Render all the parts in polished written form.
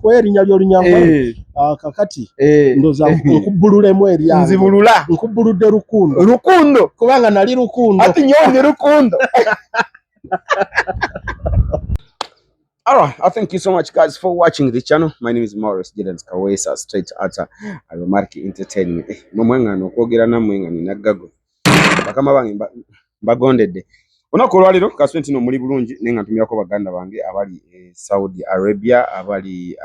kwerinya ly'olunyango kakati ndoza nkubululemu eryange nzibulula nkubuludde Rukundo kubanga nali Rukundo ati nyonge Rukundo. Alright, I thank you so much guys for watching the channel. My name is Maurice Giddens Kawesa, straight out of Aromarki Entertainment. Mwengano kwogera na mwengano nagago bakama bange mbagondedde onako lwaliro kaswenti no muri bulungi nenga ntumyako baganda bange abali Saudi Arabia, abali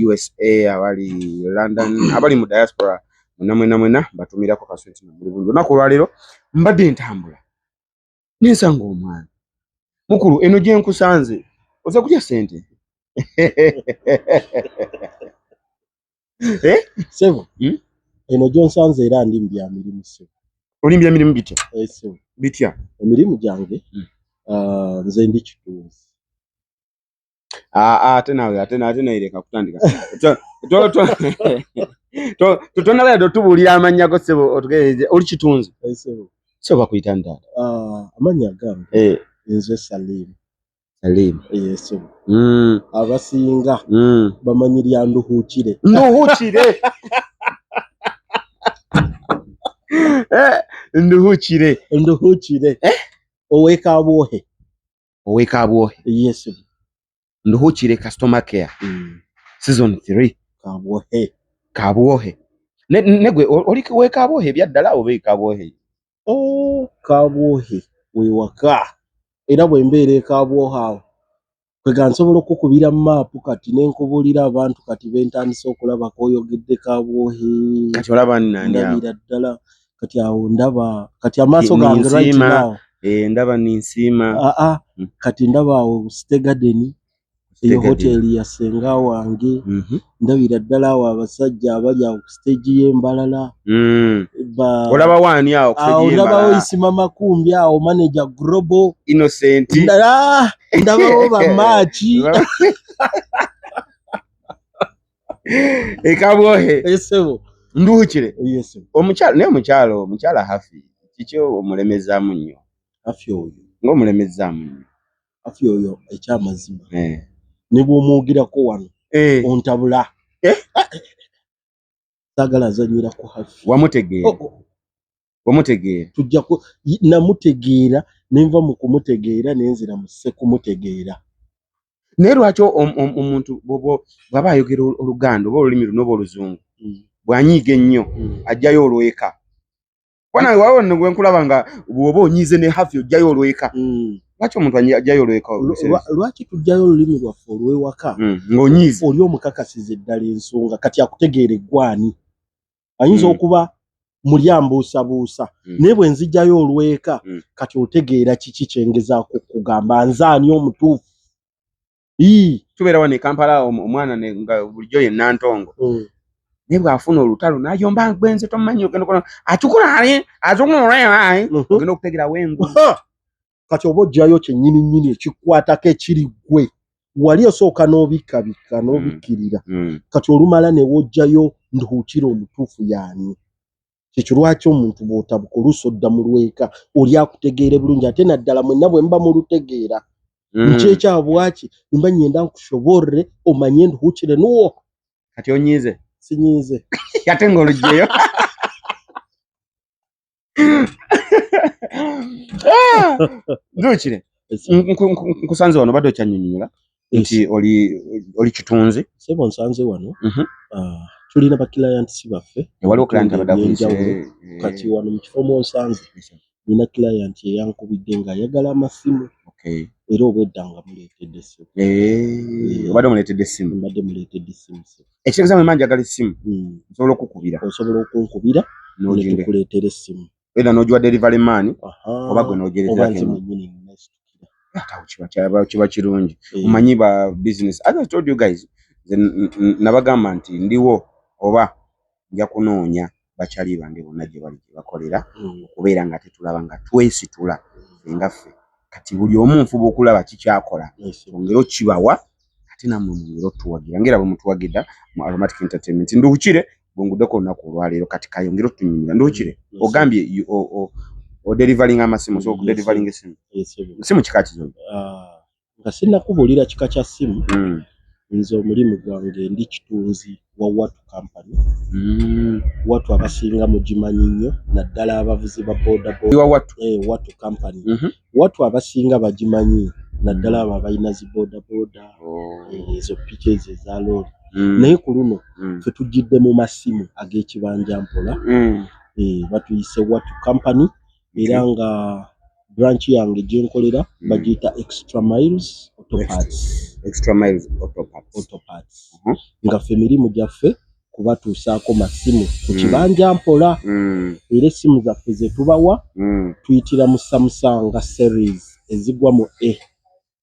USA, abali London, abali mu diaspora mwena batumirako kaswenti no muri bulungi onako lwaliro mbadde ntambula ninsanga omwana mukulu eno gye nkusanze oza kulya sente sebo eno gye nsanze era ndi mbya mirimu sebo olimbya mirimu bitya sebo bitya emirimu gyange nze ndi kitunzi ate nawe ireka kutandika tutona bado tubulira amanya go sebo otugeje oli kitunzi sebo so bakuyita ndala amanya gange nze Salim yes abasinga bamanyirya nduhukire nduhukire owekabwohe yes nduhukire customer care season 3 kabwohe negwe oli wekabwohe byaddala obekabwohe kabwohe wewaka era bwembeere kabwoha kwega nsobola okukubira maapu kati nenkubulira abantu kati bentandise okulaba koyogedde kabwohe kati olaba nani ndabira ddala kati awo ndaba kati amaaso gange right now ndaba ninsima kati ndaba awo Stegarden eyo hoteli ya senga wange ndabira ddala awo abasajja abali awo stage y'embalala olaba wani awo awo ndabawo Isima Makumbi awo manager Global Innocent ndabawo bamachi ekabwohe esebo nduhukire yes omukyalo hafi kikyo omulemezamu nnyo hafi oyo ng'omulemezamu nnyo hafi oyo ekyamazima ne bw'omwogirako wano ontabula sagala zanyira ku hafi wamutegeera tujja ku namutegeera nenva mu kumutegeera nenzira mu sekumutegeera naye lwaki omuntu bw'aba ayogera Oluganda oba olulimi luno oba Oluzungu bw'anyiiga ennyo ajjayo olweka wana wawo gwe nkulaba nga bw'oba onyiize ne hafi ojjayo olweka lwaki omuntu ajjayo olweka lwaki tujjayo olulimi lwaffe olw'ewaka ng'onyiize oli omukakasiza eddala ensonga kati akutegeera eggwani ayinza okuba mulyambuusabuusa naye bwe nzijjayo olweka kati otegeera kiki kyengezaako kugamba nze ani omutuufu tubeera wano e Kampala omwana nga bulijjo ye Nantongo naye bw'afuna olutalo n'ayomba gwenze tomanyi ogenda atukulaali ogenda okutegeera wengu kati oba ojjayo kyennyini ekikwatako ekiri ggwe wali osooka n'obikkabikka n'obikkirira kati olumala ne wojjayo nduhukira omutuufu yaani kikyo lwaki omuntu bw'otabuka oluusi odda mu lweka oli akutegeere bulungi ate naddala mwenna bwe mba mulutegeera nkyekyabwaki mba nyenda nkusoborre omanye nduhukire nuwo kati onyiize sinyiize ate ng'olugyeyo nduhukire nkusanze wano badde okyanyonyola nti oli kitunzi sebo nsanze wano tulina baklayantsi baffe waliwo client abadde kati wano mu kifo mwonsanze nina client eyankubidde ng'ayagala amasimu era obwedda nga muleetedde essimu obadde muleetedde essimu mbadde muleetedde essimu ekitegeeza mwe manjagala essimu osobola okukubira osobola okunkubira netukuleetera essimu era n'ogiwa delivery man oba gwe n'ogyerezako kiba kirungi omanyi ba business as I told you guys nabagamba nti ndiwo oba nja kunoonya bakyali bange bonna gye bali gye bakolera okubeera nga tetulaba nga twesitula ngaffe kati buli omu nfuba okulaba kikyakola ongera okibawa ate nammwe mwongera otuwagira ngera bwe mutuwagidda mu Aromatic Entertainment nduhukire bwonguddeko olunaku olwaleero kati kayongera otunyumira nduhukire ogambye delivering amasimu so delivering esimu kika kizo nga sinnakubuulira kika kya simu nze omulimu gwange ndi kitunzi wa Watu Company. Watu abasinga mugimanyi nnyo naddala abavuzi ba boda Watu Company. Watu abasinga bagimanyi naddala abo abalina zi boda ezo piki ezo eza loori. Naye ku luno ffe tujjidde mu masimu ag'ekibanja mpola. Batuyise Watu Company era nga branch yange gye nkolera bagiyita Extra Miles Auto Parts. Nga ffe emirimu gyaffe kubatuusaako masimu ku kibanja mpola. Era essimu zaffe ze tubawa tuyitira mu Samsung series ezigwa mu A.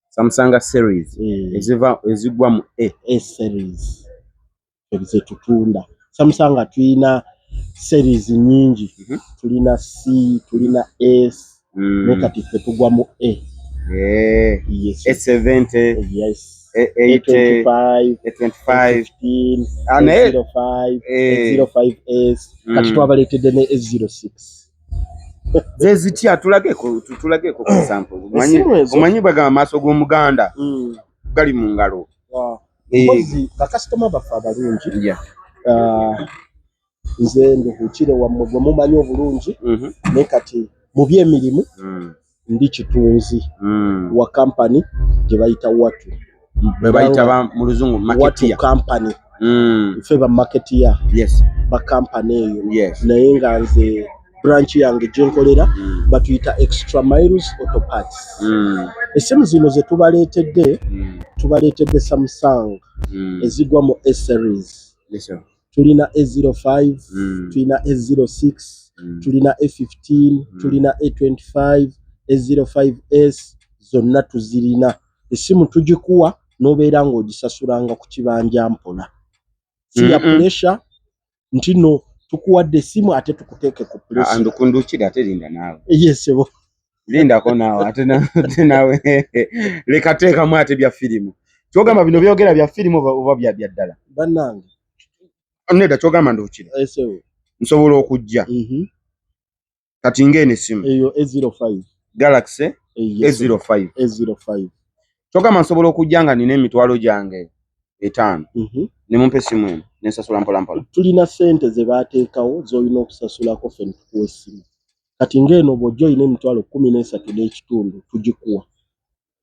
Samsung series ezigwa mu A series ze tutunda. Samsung tulina series nyingi. Tulina C, tulina S, nekati ffe tugwa mu A. Yes. A70, yes. A80, A25, A15, A05, A05S, kati twabaleetedde ne A06. Zezitya tulageko ku example. Omanyi bagamba amaaso g'Omuganda gali mu ngalo. Mpozi bakasitoma baffe abalungi. Nze nduhukire wammwe gwe mumanyi obulungi. Naye kati mu by'emirimu ndi kitunzi wa company gye bayita Watu. Bwe bayita mu luzungu marketeer. Watu Company. Ffe ba marketeer. Yes. Ba company eyo. Yes. Naye nga nze branch yange gye nkolera batuyita Extra Miles Auto Parts. Essimu zino ze tubaleetedde Samsung ezigwa mu S series. Tulina A05, tulina A06, tulina A15, tulina A25, A05S, zonna tuzirina. Essimu tugikuwa n'obeera ng'ogisasulanga ku kibanja mpola. Si ya pressure nti no tukuwadde essimu ate tukuteeke ku pressure. Andukundukira ate linda naawe. Yes, bo. Lindako naawe ate naawe leka teekamu ate bya firimu. Kyogamba bino byogera bya firimu oba bya ddala. Bannange. Nedda kyogamba ndukira. Nsobola okujja. Kati ng'eno essimu. Eyo A05. Galaxy A05. Kyogamba nsobola okujja nga nina emitwalo gyange 5. Ne mumpe essimu eno nensasula mpola mpola. Tulina ssente ze baateekawo z'olina okusasulako ffe tukuwa essimu. Kati ng'eno bw'ojja olina emitwalo 13.5 tugikuwa.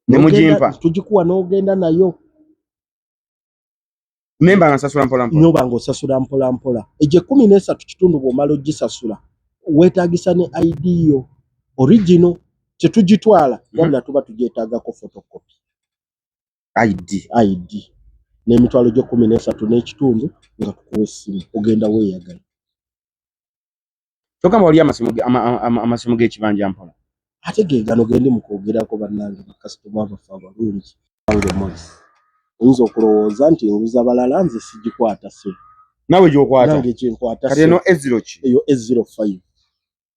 Ne mugimpa? Tugikuwa n'ogenda nayo. Memba ansasula mpola mpola. Nyoba ng'osasula mpola mpola. Ejje 13.5 bw'omala ogisasula weetaagisa ne ID yo original tetugitwala wabula tuba tugyetaagako photocopy. ID. N'emitwalo gyo 13.5 nga tukuwa essimu ogenda weeyagala. Kyogamba oli amasimu g'ekibanja mpola. Ate ge gano gendi mu kwogerako bannange bakasitoma baffe abalungi. Wange Morris. Oyinza okulowooza nti nguza balala nze sigikwata ssimu. Nawe gy'okwata? Nange kyenkwata kati eno A0 ki? Eyo A05.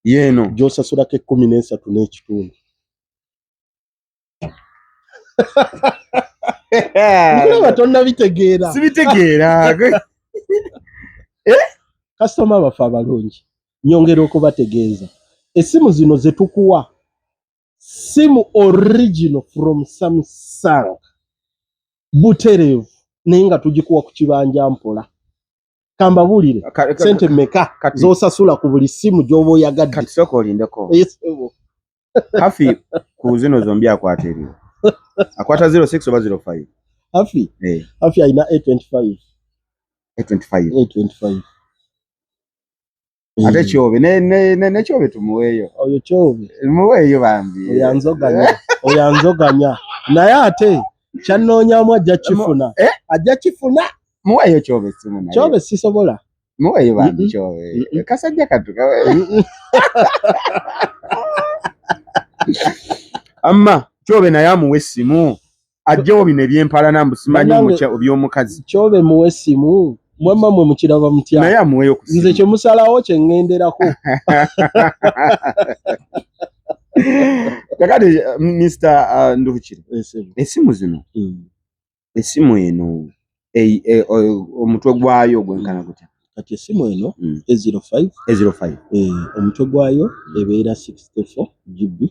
Yeeno. Gy'osasulako 13.5. Nkulaba tonnabitegeera. Sibitegeera. Kasitoma baffe abalungi. Nyongera okubategeeza. Essimu zino ze tukuwa simu original from Samsung. Buterevu naye nga tugikuwa ku kibanja mpola. Kambabuulire sente mmeka z'osasula ku buli simu gy'oba oyagadde. Kati sooka olindeko. Hafi ku zino zombi akwata eriwo. Akwata 06 oba 05? Hafi alina A25. A25. Ate Kyobe ne Kyobe tumuweeyo. Oyo Kyobe muweeyo bambi. Oyanzoganya. Naye ate kyannoonyaamu ajja kifuna. Ajja kifuna. Muweeyo Kyobe simu naye. Kyobe sisobola. Muweeyo bambi Kyobe. Kasajja katuka we. Amma Kyobe naye amuwe essimu. Ajjawo bino ebyempalana mbusimanyi by'omukazi. Kyobe muwe essimu. Mwemma mwe mukiraba mutya. Naye amuweeyo ku ssimu. Nze kye musalawo kye ŋŋenderako. Kakati Mr. Nduhukire. Essimu zino. Essimu eno omutwe gwayo gwenkana gutya? Kati essimu eno A05. Omutwe gwayo ebeera 64 GB.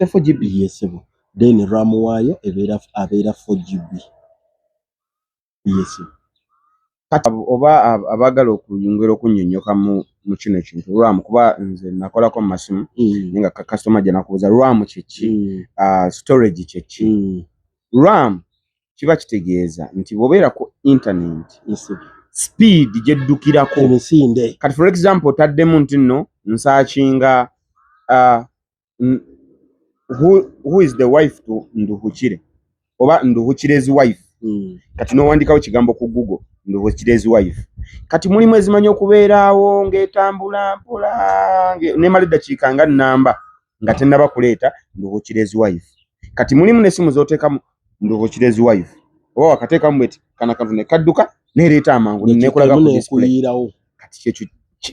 64 GB? Yes. Then RAM waayo abeera 4 GB. Yes. Kati oba abagala okuyongera okunnyonnyoka mu kino ekintu lwamu kuba nze nakolako mu masimu nga customer gye nakubuuza lwamu kyeki storage kyeki lwamu kiba kitegeeza nti bw'obeera ku internet speed gyeddukirako emisinde kati for example otaddemu nti nno nsaakinga who is the wife to Nduhukire oba Nduhukire's wife kati n'owandikawo kigambo ku Google Nduhukire's wife kati mulimu ezimanyi okubeeraawo ng'etambula mpola n'emala eddakiika nga nnamba nga tennaba kuleeta Nduhukire's wife kati mulimu n'essimu z'oteekamu Nduhukire's wife oba wakateekamu bweti kana kantu ne kadduka neereeta amangu neekulaga ku display kati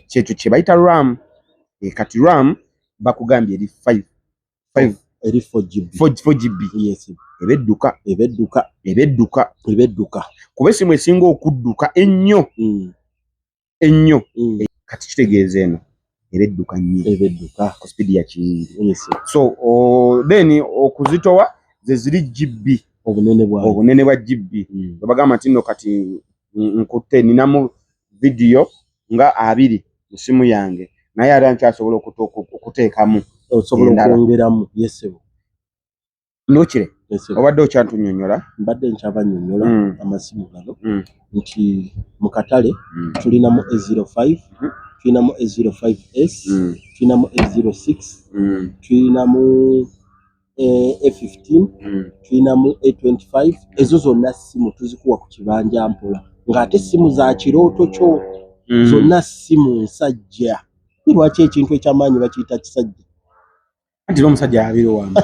kyekyo kye bayita RAM kati RAM bakugambye eri 5 eri 4GB yes ebedduka kuba essimu esinga okudduka ennyo kati kitegeeza eno ebedduka nnyo ku speed ya kiyingi so then okuzitowa ze ziri GB obunene bwa GB bagamba nti nno kati nkutte ninamu video nga 2 mu simu yange naye ate nkyasobola okuteekamu osobola okwongeramu Nduhukire obadde okyantunnyonnyola mbadde nkyabanyonnyola amasimu gano nti mu katale tulinamu A05 tulinamu A05S tulinamu A06 tulinamu A15 tulinamu A25 ezo zonna simu tuzikuwa ku kibanja mpola ng'ate simu za kirooto kyo zonna simu nsajja lwaki ekintu ekyamaanyi bakiyita kisajja anti n'omusajja yabiro wamba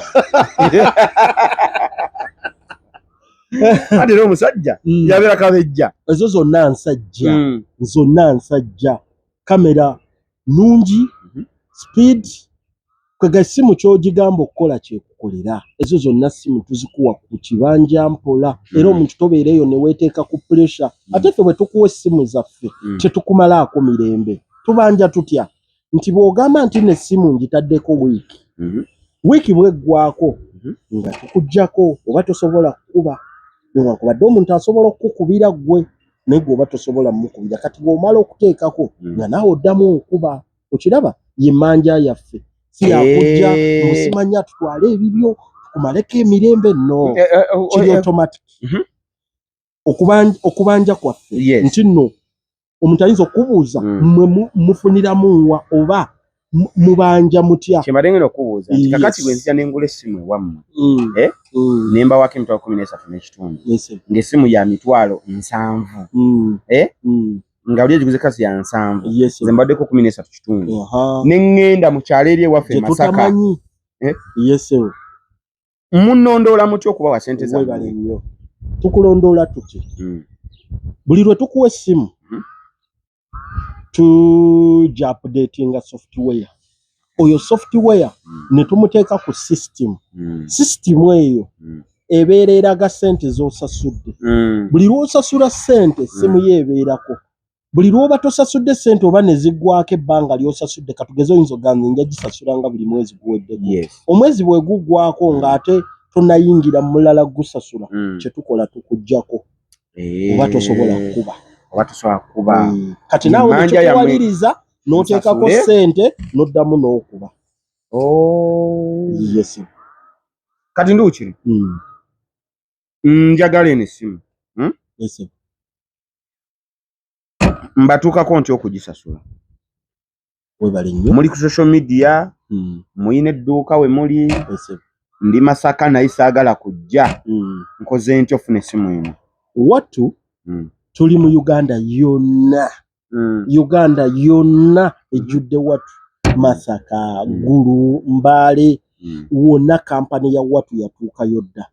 anti n'omusajja yabira kabejja ezo zonna nsajja kamera nungi speed kwega simu ky'ogigamba okukola kyekukolera ezo zonna simu tuzikuwa ku kibanja mpola era omuntu tobeereyo ne weeteeka ku pressure ate ffe bwe tukuwa essimu zaffe tetukumalaako mirembe tubanja tutya nti bw'ogamba nti n'essimu ngitaddeko wiiki bweggwako nga tukuggyako oba tosobola kukuba newankubadde omuntu asobola okukubira ggwe naye gweoba tosobola mukubira kati bw'omala okuteekako nga naawe oddamu okuba okiraba ye manja yaffe si yakujja musimanya tutwale ebibyo tukumaleko emirembe no kiri automatic okubanja kwaffe nti nno omuntu ayinza okubuuza mwe mufuniramu wa oba mubanja mutya kyembadde ngenda okubuuza nti kakati bwe nzija ne ngula essimu ewammwe ne mbawako emitwalo 13.5 ng'essimu ya mitwalo 7 nga oli egiguze kasi ya 7 nze mbaddeko 13.5 ne ŋŋenda mu kyalo eri ewaffe Masaka munnondoola mutya okubawa ssente zammwe tukulondoola tuti buli lwe tukuwa essimu tujja updatinga software oyo software ne tumuteeka ku system eyo ebeera eraga ssente z'osasudde buli lw'osasula ssente essimu yeebeerako buli lw'oba tosasudde ssente oba ne ziggwako ebbanga ly'osasudde katugeze oyinza oganze nja gisasula nga buli mwezi guweddeko omwezi bwe guggwako ng'ate tonayingira mu mulala gusasula kye tukola tukuggyako oba tosobola kukuba kati naawe nekikuwaliriza n'oteekako ssente n'oddamu n'okuba kati Nduhukire njagala eno essimu mbatuukako ntya okugisasula muli ku social media muyina edduuka we muli ndi Masaka naye saagala kujja nkoze ntya ofuna essimu eno watu tuli mu Uganda yonna ejjudde watu Masaka Gulu Mbale wonna kampani ya watu yatuukayo dda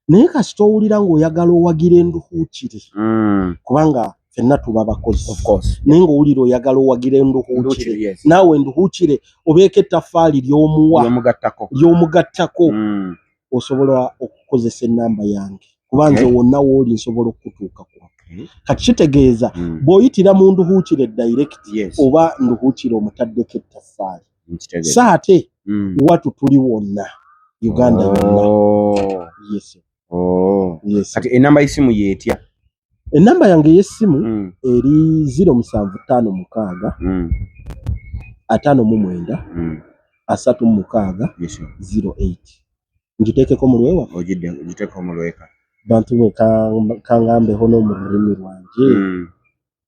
naye kasita owulira ng'oyagala owagire Nduhukire kubanga ffenna tuba bakozi naye ng'owulira oyagala owagire Nduhukire naawe Nduhukire obeeko ettaffaali ly'omugattako osobola okukozesa ennamba yange kuba nze wonna w'oli nsobola okutuukako kati kitegeeza bw'oyitira mu Nduhukire direct oba Nduhukire omutaddeko ettaffaali saate watu tuli wonna Uganda yonna kati ennamba y'essimu yeetya Enamba yange y'essimu eri 0756 59 36 08. Ngiteekeko mu lwewa ogiteeko mu lweka bantu mwe kangambeho n'omu rurimi rwanje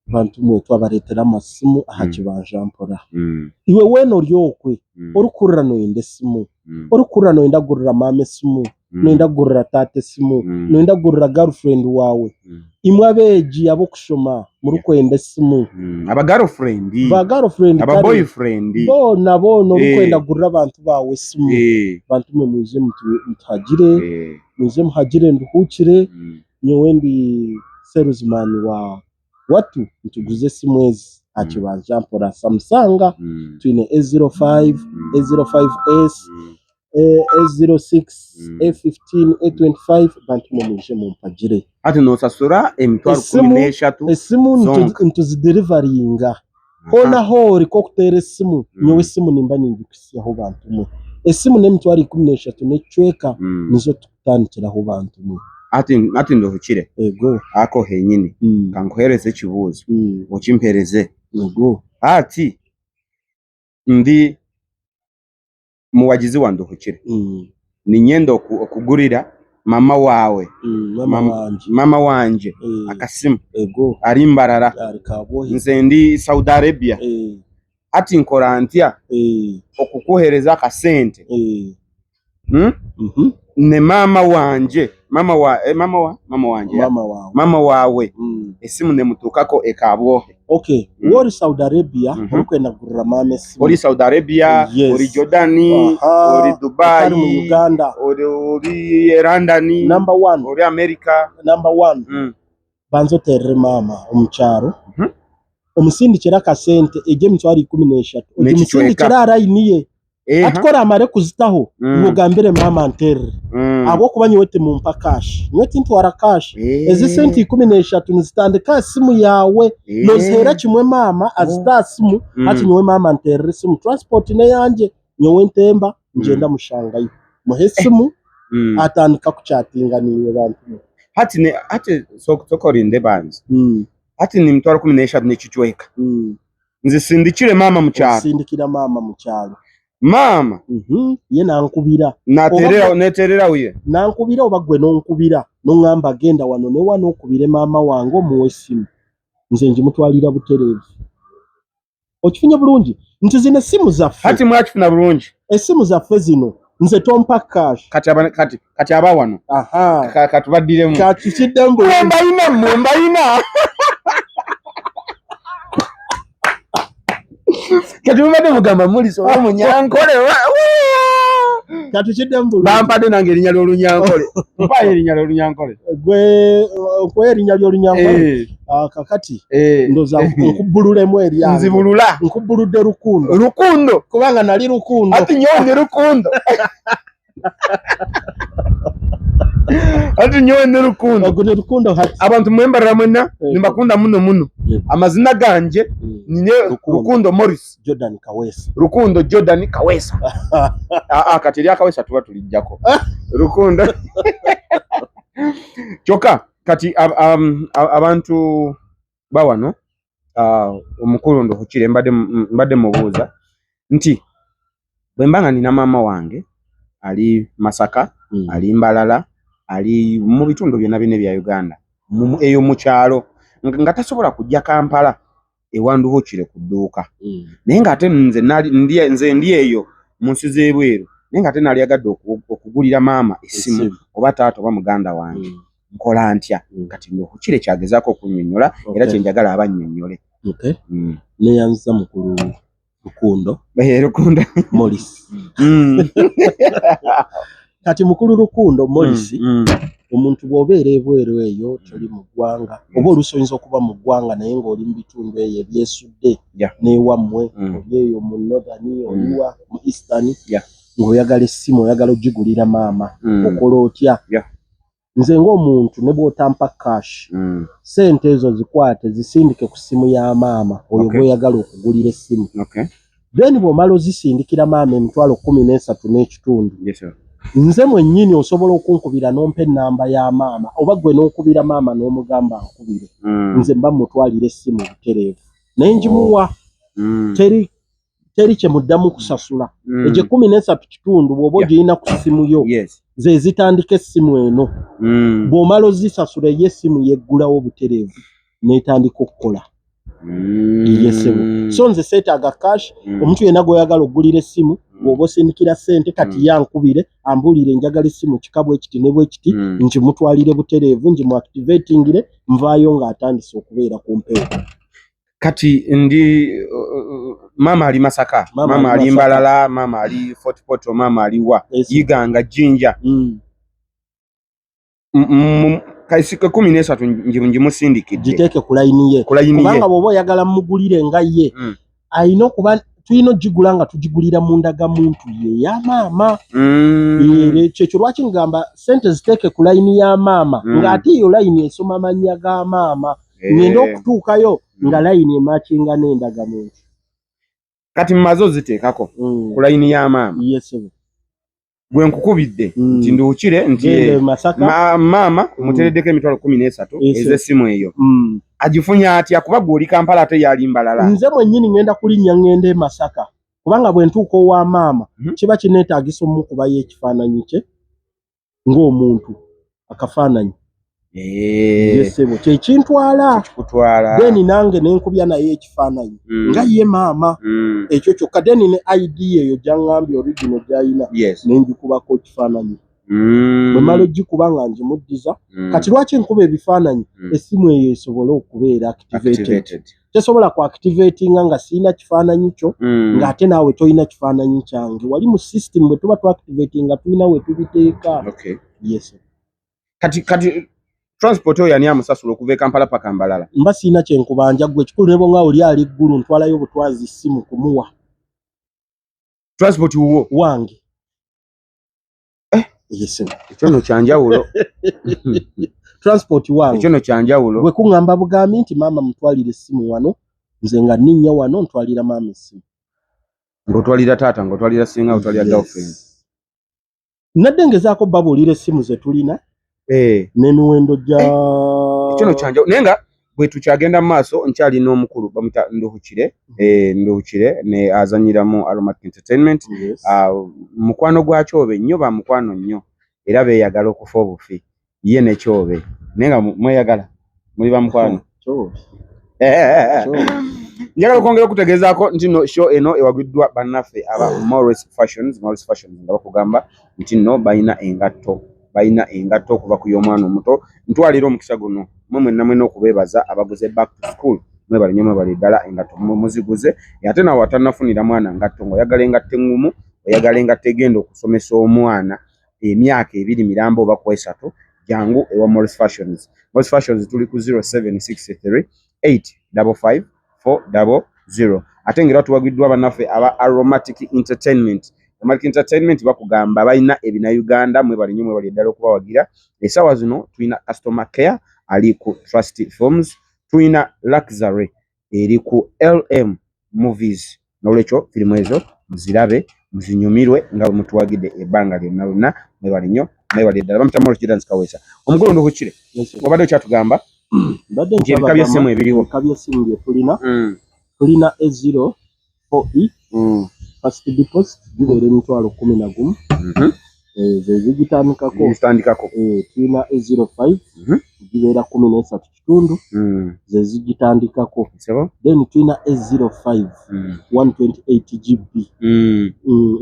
bantu mwe twabareetera amasimu aha kibanja mpora iwe weena ori okwe orikurra noyenda essimu orikurra noyenda gurira maama essimu noyenda gurira taata essimu noyenda gurira girlfriend waawe imwe abeegi ab'okushoma murikwenda essimu aba girlfriend aba boyfriend boona orikwenda gurira abantu baawe essimu bantu mwe muze muhagire nduhukire nyowe ndi salesman wa watu ntuguze essimu ezi akibanja mpora Samsung twine A05 A05s A06 A15 A25 bantu muje mumpagire ati nosasura emitwaro 13 essimu ntuziderivaringa hona hori ko kutera essimu nyowe essimu nimba ningikusiyaho bantu mwe essimu n'emitwaro 13 n'ecweka nizo tukutandikiraho bantu mwe ati ndohukire ego ako henyini kankuhereze ekibuuzo okimpereze ego ati ndi muwagizi wa ndohukire ninyenda okugurira mama waawe mama wanje akasimu ego ari mbarara nze ndi Saudi Arabia ati nkora ntya okukuhereza akasente ne mama wanje mama wawe esimu ne mutukako ekabwohe okay wori Saudi Arabia orikwenda gurira mama esimu ori Saudi Arabia ori Jordani ori Dubai mu Uganda ori London number 1 ori America number 1 banzo terre mama omucharo omusindikira kasente eje mitwari 13 omusindikira arayiniye atkora amare kuzitaho mugambire mama nterre abo kubanyi wete mu mpakashi nwete ntwara cash ezi senti 13 nzitandika simu yawe nozihera kimwe mama azita simu ati nyowe mama nterre simu transport ne yanje nyowe ntemba ngenda mushangayo muhe simu atandika kuchatinga niwe bantu hati sokorinde banzi hati ni mtwaro 13 nekichweka nzisindikire mama mucyaro sindikira mama mucyaro mama ye nankubira neterera uye nankubira obagwe nonkubira nongamba genda wano ne wano okubire mama wango muwesimu nze njimutwalira buterevu okifunye bulungi ntizine simu zaffe hati mwakifuna bulungi esimu zaffe zino nze tompa cash kati aba wano katubaddiremu kati kiddembo mbayina kati mubadde mugamba muliso omunyankole kati kiddembo bampadde nange erinnya ly'olunyankole mpayo erinnya ly'olunyankole gwe erinnya ly'olunyankole kakati ndoza nkubululemu eryange nzibulula nkubuludde rukundo kubanga nali rukundo ati nyowe rukundo ati nyowe ne rukundo abantu mwembarira mwenna nimbakunda muno amazina ganje nine rukundo Morris rukundo Jordan Kawesa kati lya Kawesa tuba tulijjako rukundo choka kati abantu bawano omukulu ndohukire mbadde mubuuza nti bwembanga nina mama wange ali Masaka ali Mbalala ali mu bitundu byonna bine bya Uganda eyo mu kyalo nga tasobola kujja Kampala ewanduhukire ku dduuka naye ng'ate nze ndi eyo mu nsi z'ebweru naye ng'ate nali agadde okugulira maama essimu oba taata oba muganda wange nkola ntya kati ndohukire kyagezaako okunnyonnyola era kyenjagala abannyonnyole neyanza mukulu Rukundo Morris kati mukulu Rukundo Morris omuntu bw'obeera ebweru eyo toli mu ggwanga oba olusoyinza okuba mu ggwanga naye ng'oli mu bitundu eyo ebyesudde n'ewammwe oli eyo mu northern oliwa mu eastern ng'oyagala essimu oyagala ogigulira maama okola otya nze ng'omuntu ne bw'otampa cash sente ezo zikwate zisindike ku ssimu ya maama oyo gw'oyagala okugulira essimu then bw'omala ozisindikira maama emitwalo 13 n'ekitundu nze mwennyini osobola okunkubira nompa ennamba ya maama oba gwe n'okubira maama n'omugamba ankubire nze mba mutwalira essimu butereevu naye njimuwa teri kye muddamu kusasula egye 13 kitundu bw'oba ogirina ku ssimu yo ze zitandika essimu eno bw'omala ozisasula ye essimu yeggulawo butereevu n'etandika okukola so nze seetaaga cash omuntu yenna gw'oyagala oggulira essimu bw'oba osindikira ssente kati yankubire ambuulire njagala essimu kika bwe kiti ne bwe kiti nkimutwalire butereevu nkimuactivatingire nvaayo ng'atandise okubeera ku mpewo kati ndi mama ali Masaka mama ali Mbalala mama ali Fort Portal mama ali wa Iganga Jinja kaisika 13 njimusindikidde giteeke ku layini ye kubanga bw'oba oyagala mugulire nga ye ayina okuba tulina ogigula nga tugigulira mu ndaga muntu ye ya maama kyekyo lwaki ngamba sente ziteeke ku layini ya maama ng'ate eyo layini esoma mannya ga maama ngenda okutuukayo nga layini emakinga n'endaga muntu kati mmaze oziteekako ku layini ya maama gwe nkukubidde nti nduukire nti maama mutereddeko emitwalo 13 ez'essimu eyo agifunye atya kuba gw'oli Kampala ate yali Mbalala nze mwennyini ngenda kulinnya ngende e Masaka kubanga bwe ntuuka owa maama kiba kineetaagisa omukubayo ekifaananyi kye ng'omuntu akafaananyi yesebo kyekintwala deni nange nenkubya naye ekifaananyi nga ye maama ekyo kyokka deni ne ID eyo gyangambye original gyayina nenjikubako ekifaananyi bwe mala ogikuba nga njimuddiza kati lwaki nkuba ebifaananyi essimu eyo esobole okubeera activated tesobola ku activatinga nga siina kifaananyi kyo ng'ate naawe tolina kifaananyi kyange wali mu system bwe tuba tuactivatinga tulina we tubiteeka kati transport oyo ani amusasula okuva e Kampala paka Mbalala mba siina kyenkubanja gwe ekikulu ne bonga oli ali ggulu ntwalayo butwazi ssimu kumuwa transport wuwo wange ekyo no kyanjawulo transport wange ekyo no kyanjawulo gwe kuŋŋamba bugambi nti maama mutwalire essimu wano nze nga nninnya wano ntwalira maama essimu ng'otwalira taata ng'otwalira singa otwalira girlfriend nadde ngezaako babuulira essimu ze tulina n'emiwendo gya ekyo no kyanjawulo naye nga bwe tukyagenda mu maaso nkyalina omukulu bamuyita Nduhukire ne azanyiramu Aromatic Entertainment mukwano gwa Kyobe nnyo ba mukwano nnyo era beeyagala okufa obufi ye ne Kyobe naye nga mweyagala muli ba mukwano njagala okwongera okutegeezaako nti no show eno ewagiddwa bannaffe aba Morris Fashions nga bakugamba nti no balina engatto okuva ku y'omwana omuto ntwalira omukisa guno mwenna mwena okubeebaza abaguze back to school mwebali nnyo mwebali ddala engatto muziguze ate nawe atannafunira mwana ngatto ng'oyagala engatto eŋŋumu oyagala engatto egenda okusomesa omwana emyaka 2 mirambo oba ku 3 jangu ewa Morris Fashions tuli ku 0763 855 400 ate ngera tuwagiddwa bannaffe aba Aromatic Entertainment bakugamba balina ebina Uganda mwebali nnyo mwebali ddala okubawagira essaawa zino tulina customer care ali ku Trust Films tulina Luxury eri ku LM Movies n'olwekyo firimu ezo muzirabe muzinyumirwe nga bwe mutuwagidde ebbanga lyonna mwebali nnyo mwebali ddala bamutamu Olukidance Kaweesa omugulu Nduhukire obadde okyatugamba nti ebika by'essimu ebiriwo bye tulina E04E first deposit gibeera emitwalo 11 ze zigitandikako tulina E05 gibeera 13 kitundu ze zigitandikako then tulina E05 128 GB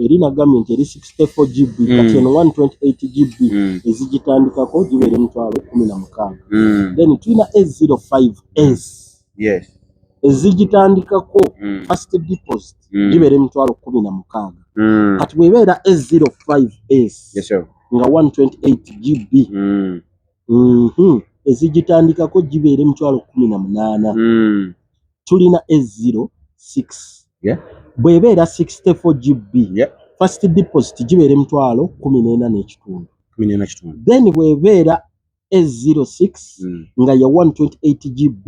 eri nagamye nti eri 64 GB kati eno 128 GB ezigitandikako gibeera emitwalo 16 then tulina E05S ezigitandikako first deposit gibeera emitwalo 16 kati bwebeera E05S nga 128 GB ezigitandikako gibeera emitwalo 18 tulina E06 bwebeera 64 GB first deposit gibeera emitwalo 14 n'ekitundu then bwebeera E06 nga ya 128 GB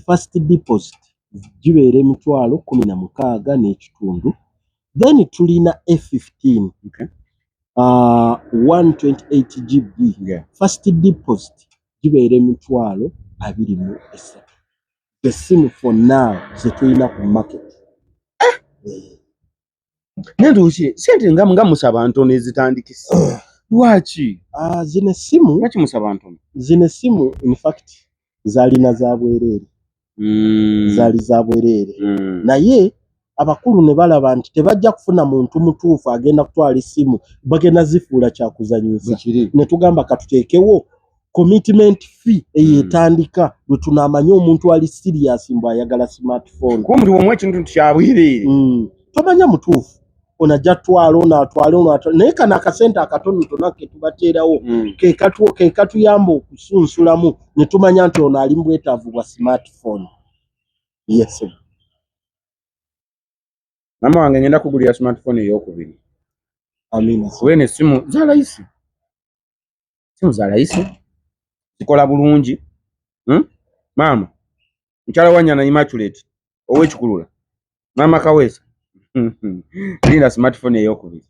first deposit gibeera emitwalo 16 n'ekitundu then tulina E15 128 GB. Yeah. First deposit gibeere emitwalo 23. The sim for now zetulina ku market. Nenduki sente nga musaba ntono ezitandikise. Lwaki? Zine simu. Lwaki musaba ntono? Zine simu in fact zalina za bwerere. Zali za bwerere. Naye abakulu ne balaba nti tebajja kufuna muntu mutuufu agenda kutwala simu bagenda zifuula kyakuzanyisa. Ne tugamba katuteekewo commitment fee eyetandika bwe tunamanya omuntu ali serious mbu ayagala smartphone. Kumuli omwe ekintu kyabwirire. Tomanya mutuufu. Onajja twala onatwala naye kana akasente akatonotono ke tubateerawo ke katuyamba okusunsulamu ne tumanya nti ono ali mu bwetaavu bwa smartphone. Yes. Mama wange ngenda kugulira smartphone ey'okubiri. Amina. Wene simu za rahisi. Simu za rahisi. Zikola bulungi. Mama. Mchala wanyana immaculate. Owekikulula. Mama Kawesa. Linda smartphone ey'okubiri.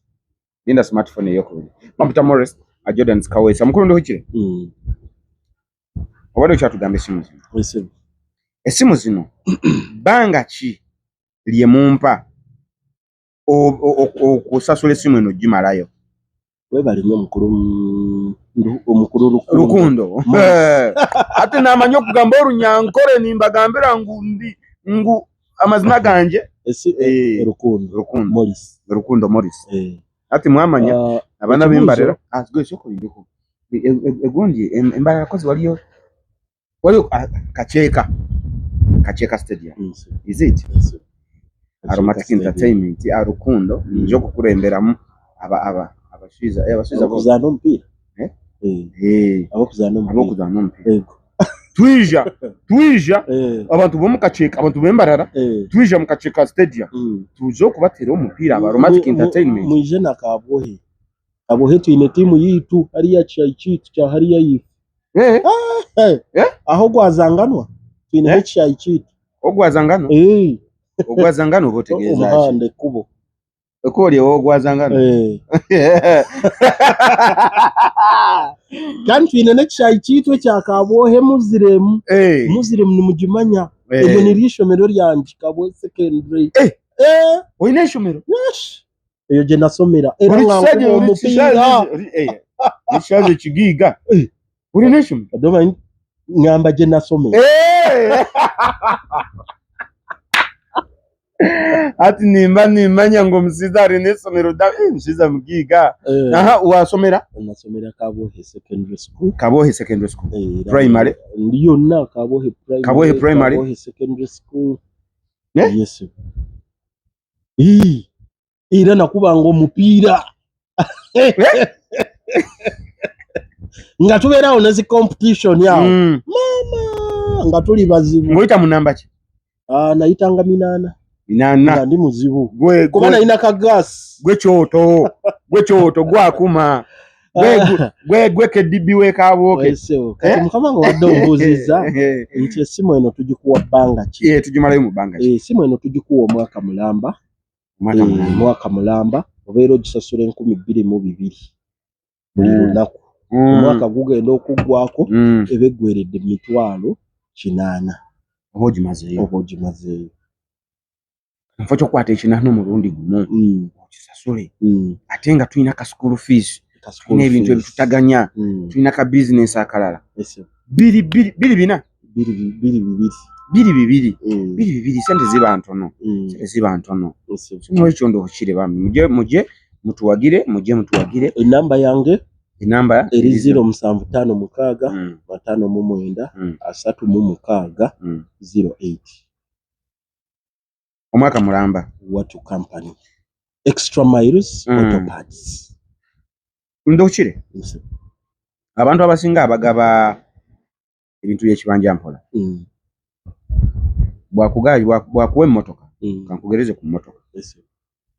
Linda smartphone ey'okubiri. Maputa Morris a Jordan Kawesa. Mukulu ndo hikire? Obadde kyatugambe simu zino. Yes. Esimu zino banga ki lye mumpa okusasula esimu eno gimalayo. Webali omukulu Lukundo. Ate namanyi okugamba olunyankole nimbagambira ngu amazina ganje. Lukundo Morris. Ati mwamanya abana b'embalera azgo soko ndiko. Egundi embalera kozi waliyo Kacheka Stadium. Is it? Yes. Aromatic Entertainment Lukundo njo kukuremberamu abashiza kuzana ompira. Abokuzana ompira. Twija abantu bo mukacheka abantu b'embarara twija mukacheka Stadium tuzo kubatera omupira Aromatic Entertainment. Mwije na Kabohe tuine timu yitu hariya Chaichitu cya hariya yifu. Aho gwazanganwa tuine Chaichitu. Ogwazangano? Ogwazangano botegeeza. Umuhande kubo. Okoli ogwazangano. Kandi tuine ne Chaichitu cya Kabohe Muziremu. Muziremu ni mugimanya. Eyo ni lishomero lyanje Kabohe Secondary. Oine ishomero? Yes. Eyo je nasomera. Era ngankubo omupira. Nishaje kigiga. Uri neshomero? Adoma ngamba je nasomera. Ati nimanya ngo musizari nesomero da nshiza mugiga. Aha wasomera? Nasomera Kabohe Secondary School. Kabohe Secondary School. Primary. Ndiyo na Kabohe Primary. Kabohe Primary. Kabohe Secondary School. Yes. Ira nakubanga omupira. Nga tubeerawo nezi competition yao. Mama nga tuli bazibu. Ngoita mu namba ki? Nayitanga 8. Nga ndi muzibu. Kuba nalina ka gas. Gwe kyoto gwakuma. Gwe kedibi we Kabohe. Kati mukama ngo wadde ombuuziza nti esimu eno tugikuwa bbanga ki? Tugimalayo mu bbanga ki? Esimu eno tugikuwa omwaka mulamba. Mwaka mulamba obeera ogisasula 22,200 buli lunaku. Omwaka gugenda okuggwako ebe gweredde emitwalo 8. Oba ogimazeeyo. Nfa kyokwata ekinano omulundi gumu okisasule. Ate nga tulina ka school fees n'ebintu ebitutaganya tulina ka business akalala. Biri bibiri sente ziba ntono. Kino ekyo ndo okire bambi muje mutuwagire. Enamba yange enamba eri 0756 599 36 omwaka mulamba. What company? Extra Miles Auto Parts. Ndokire. Abantu abasinga abagaba ebintu by'ekibanja mpola. Bwakuwa emmotoka kankugereze ku mmotoka.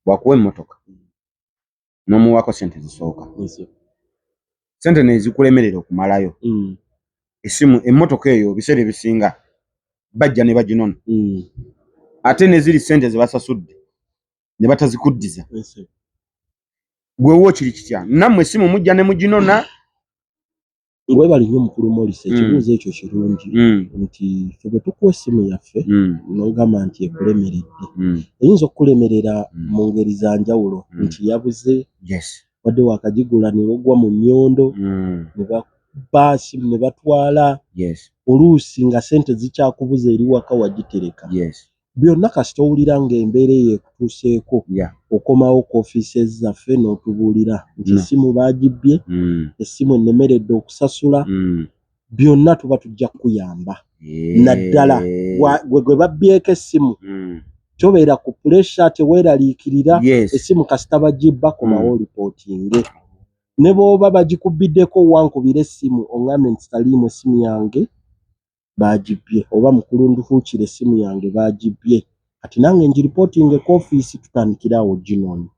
Bwakuwa emmotoka n'omuwako sente zisooka. Sente nezikulemerera okumalayo. Esimu emmotoka eyo biseera ebisinga bajja ne baginona. Ate neziri sente ze basasudde ne batazikuddiza. gwewo kiri kitya nammwe simu mujja ne muginona ngwe bali nnyo mukulu Morris ekibuuzo ekyo kirungi nti ffe bwe tukuwa essimu yaffe n'ogamba nti ekulemeredde eyinza okukulemerera mu ngeri za njawulo nti yabuze wadde wakagigula ne bagwa mu nnyondo ne bakuba ssimu ne batwala oluusi nga ssente zikyakubuza eri waka wagitereka byonna kasita owulira ng'embeera eyo ekutuuseeko okomawo ku ofiisi zaffe n'otubuulira nti essimu baagibbye essimu ennemeredde okusasula byonna tuba tujja kukuyamba naddala gwe babbyeko essimu tobeera ku puresha teweeraliikirira essimu kasita bagibba komawo olipootinge ne bw'oba bagikubiddeko wankubira essimu oŋŋambe nti taliimu essimu yange baagibbye oba mukulu ndufuukire essimu yange baagibbye kati nange ngiripootinge ku ofiisi tutandikira awo ginooni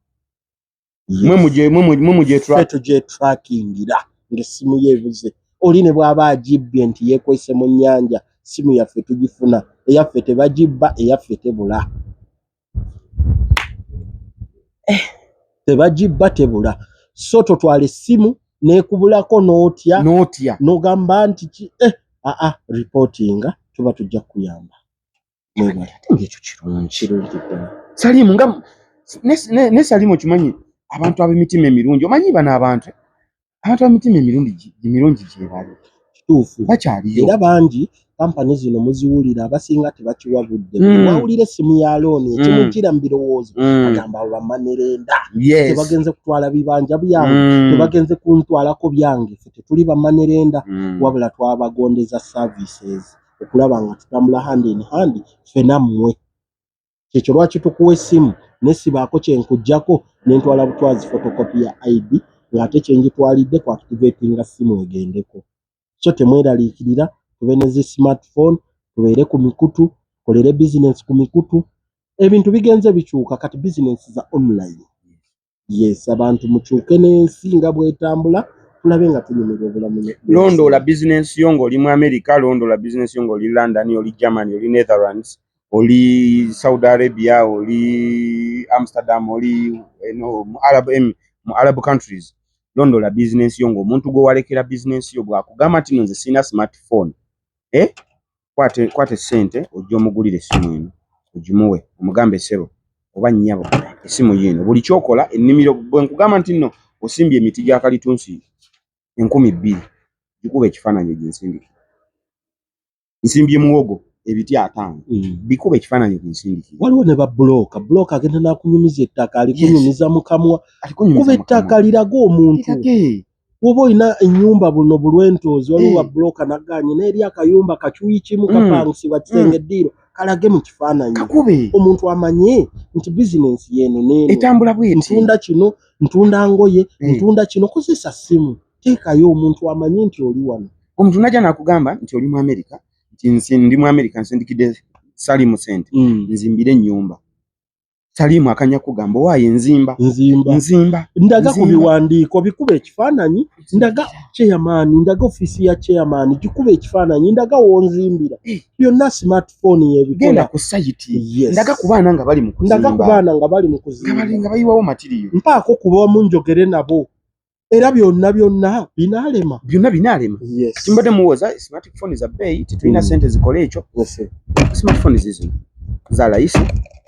mwe tugyetrakingira ng'essimu yeebuze oli ne bw'aba agibbye nti yeekwese mu nnyanja essimu yaffe tugifuna eyaffe tebagibba eyaffe tebula tebagibba tebula so totwala essimu neekubulako n'otya n'ogamba nti ki reportinga tuba tujja kuyamba ng'ekyo kirungi Salimu nga ne Salimu kimanyi abantu ab'emitima emirungi omanyi bano abantu ab'emitima emirungi gye bali kituufu bakyaliyo era bangi kampani zino muziwulira abasinga tebakiwabudde wawulira essimu ya looni ekimujjira mu birowoozo agamba abo bamanerenda tebagenze kutwala bibanja byange tebagenze kuntwalako byange ffe tetuli bamanerenda wabula twabagondeza services okulaba nga tutambula hand in hand ffe nammwe kyekyo lwaki tukuwa essimu nesibaako kyenkuggyako nentwala butwazi photocopy ya ID ng'ate kyengitwalidde ku activatinga ssimu egendeko so temweraliikirira tube ne zi smartphone tubeere ku mikutu kolere business ku mikutu ebintu bigenze bikyuka kati business za online abantu mukyuke n'ensi nga bwetambula tulabe nga tunyumirwa obulamu londoola business yo ng'oli mu America londoola business yo ng'oli London oli Germany oli Netherlands oli Saudi Arabia oli Amsterdam oli mu Arab countries londoola business yo ng'omuntu gwe walekera business yo bw'akugamba nti nze sina smartphone kwate ssente ojja omugulira essimu eno ogimuwe omugambe ssebo oba nnyabo essimu yino buli kyokola ennimiro bwe nkugamba nti nno osimbye emiti gya kalitunsi 2,000 gikuba ekifaananyi gyensindikira nsimbye muwogo ebiti 5 bikuba ekifaananyi gyensindikira waliwo ne babulooka agenda n'akunyumiza ettaka alikunyumiza mu kamwa kuba ettaka liraga omuntu woba olina ennyumba buno bulwentoozi waliwo babulooka nagganye n'eri akayumba kacuyi kimu kapangisibwa kisenge eddiiro kalage mu kifaananyi omuntu amanye nti bizinensi yeeno neeno etambula bw'eti ntunda kino ntunda ngoye ntunda kino kozesa ssimu teekayo omuntu amanye nti oli wano omuntu najja n'akugamba nti oli mu America nti ndi mu America nsindikidde Salimu sente nzimbire ennyumba Salimu akanya kugamba waaye nzimba ndaga ku biwandiiko bikuba ekifaananyi ndaga chairman ndaga ofiisi ya chairman gikuba ekifaananyi ndaga wonzimbira byonna smartphone yebikola genda ku site ndaga ku baana nga bali mu kuzimba nga bayiwawo material mpaako kuba munjogere nabo era byonna binaalema kimbadde muwoza smartphone za bbeeyi tetulina sente zikola ekyo smartphone zizo za layisi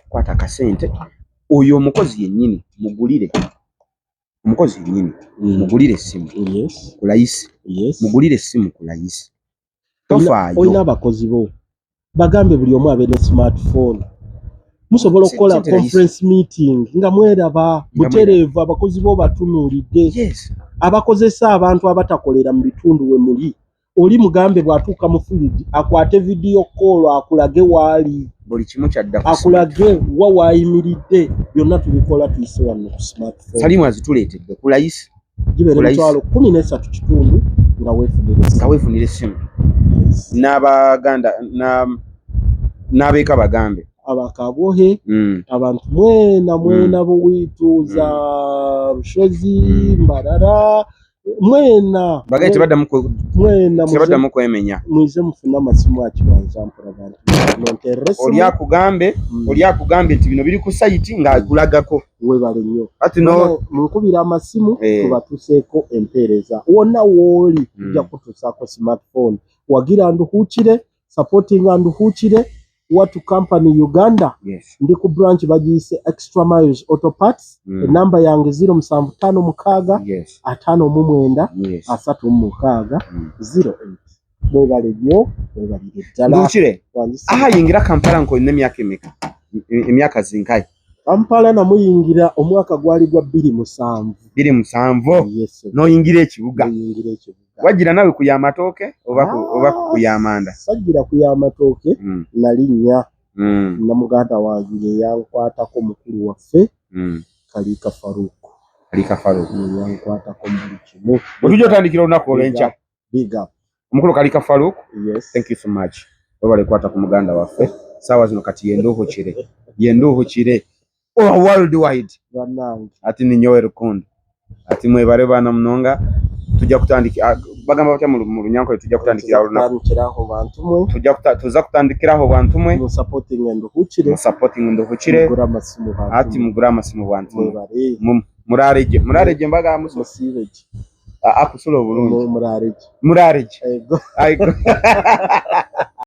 kwata akasente oyo omukozi yennyini mugulire essimu ku layisi mugulire essimu ku layisi tofaayo olina abakozi bo bagambe buli omu abe ne smartphone musobola okukola conference meeting nga mweraba butereevu abakozi bo batunuulidde abakozesa abantu abatakolera mu bitundu we muli oli mugambe bw'atuuka mu field akwate video call akulage waali buli kimu kyadda akulage waayimiridde byonna tubikola tuyise wano ku smartphone Salimu azituleetedde ku layisi gibeera emitwalo 13 kitundu nga weefunira essimu n'abaganda n'abeeka bagambe abakabohe abantu mwena bo wituuza Bushozi Mbarara mwena bagati badda mu kwemenya mwize mufuna amasimu akibanza mpora bantu oli akugambye nti bino biri ku site ng'akulagako webale nnyo ati no munkubira amasimu tubatuseeko empeereza wonna wooli tujja kutuusaako smartphone wagira nduhuukire supporting nduhuukire Watu Company Uganda ndi ku branch bagiyise Extra Miles Auto Parts enamba yange 0756 59 36 08 bwebale nnyo webalire ddala nduukire yingira Kampala nkoine emyaka zinkayi Kampala namuyingira omwaka gwali gwa 2007 noyingira ekibuga wagira nawe ku yamatooke oba ku yamanda sajjira ku yamatooke nalinnya namuganda wange yankwatako mukulu waffe Kalika Farouk yankwatako buli kimu otujja otandikira olunaku olw'enkya big up omukulu Kalika Farouk thank you so much webale kwata ku muganda waffe saawa zino kati yenduhukire worldwide ati ninyowe rukundo ati mwebale bana munonga tujja kutandikira bagamba batya mu Runyanko tujja kutandikira olunaku tuza kutandikiraho bantu mwe mu supporting nduhukire ati mugura amasimu bantu murareje mbaga musibeje akusula obulungi murareje aiko